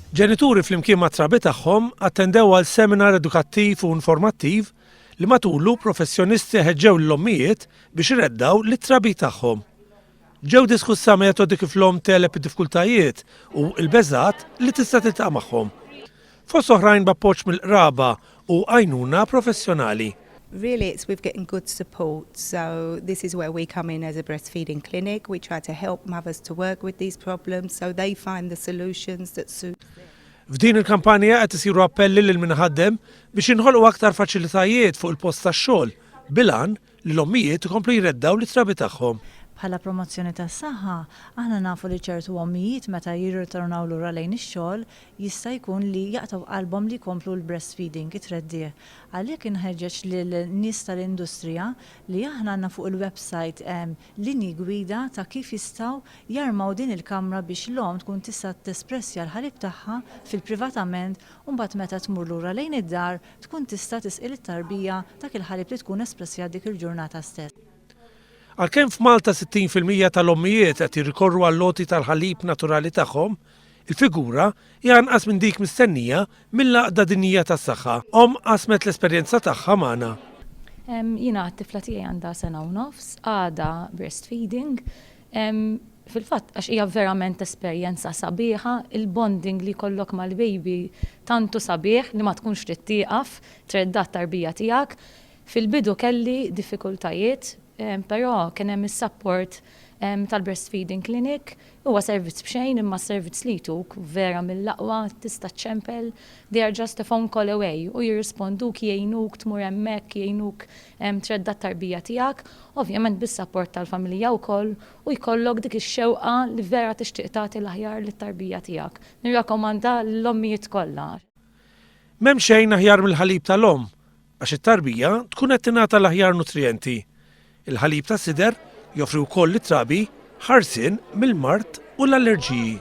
Ġenituri flimkien ma' trabi tagħhom attendew għal seminar edukattiv u informattiv li matulu professjonisti ħeġġew l-ommijiet biex ireddaw lit-trabi tagħhom. Ġew diskussa metodi kif l-om telep id-diffikultajiet u l-beżat li tista' tiltaqa' magħhom. Fost oħrajn b'appoġġ mill-qraba u għajnuna professjonali. Really, it's with getting good support. So this is where we come in as a breastfeeding clinic. We try to help mothers to work with these problems so they find the solutions that suit them. F'din il-kampanja qed isiru appelli lil minħaddem biex inħolqu aktar faċilitajiet fuq il-post tax-xogħol bilan li l-ommijiet ikomplu jreddaw lit-trabi tagħhom. Bħala promozzjoni tas-saħħa, aħna nafu li ċertu ommijiet meta jirritornaw lura lejn ix-xogħol jista' jkun li jaqtaw qalbhom li jkomplu l-breastfeeding it-treddie. Għalhekk inħeġġeġ lin-nies tal-industrija li aħna għandna fuq il-website linji gwida ta' kif jistgħu jarmaw din il-kamra biex l-om tkun tista' tespressja l-ħalib tagħha fil-privatament u mbagħad meta tmur lura lejn id-dar tkun tista' tisqil it-tarbija dak il-ħalib li tkun espressja dik il-ġurnata stess. Għalkemm f'Malta 60% tal-ommijiet qed jirrikorru għall-loti tal-ħalib naturali tagħhom, il-figura hija anqas minn dik mistennija mill-Għaqda Dinjija tas-Saħħa. Qasmet l-esperjenza tagħha magħna. Jiena t-tifla tiegħi għandha sena u nofs, għadha breastfeeding. Fil-fatt għax hija verament esperjenza sabiħa, il-bonding li jkollok mal-baby tantu sabiħ li ma tkunx trid tieqaf, tredda t-tarbija tiegħek. Fil-bidu kelli diffikultajiet, però kien hemm is-support tal-breastfeeding clinic, huwa servizz b'xejn imma servizz li jtuk vera mill-aqwa tista' ċempel, they are just a phone call away u jirrisponduk jgħinuk tmur hemmhekk jgħinuk tredda t-tarbija tiegħek, ovvjament bis-support tal-familja wkoll u jkollok dik ix-xewqa li vera tixtieq tagħti l-aħjar lit-tarbija tiegħek. Nirrakkomanda l-ommijiet kollha. M'hemm xejn aħjar mill-ħalib tal-om għax it-tarbija tkun qed tingħata l-aħjar nutrijenti. Il-ħalib tas-sider joffri wkoll lit-trabi ħarsien mill-mard u l-allerġiji.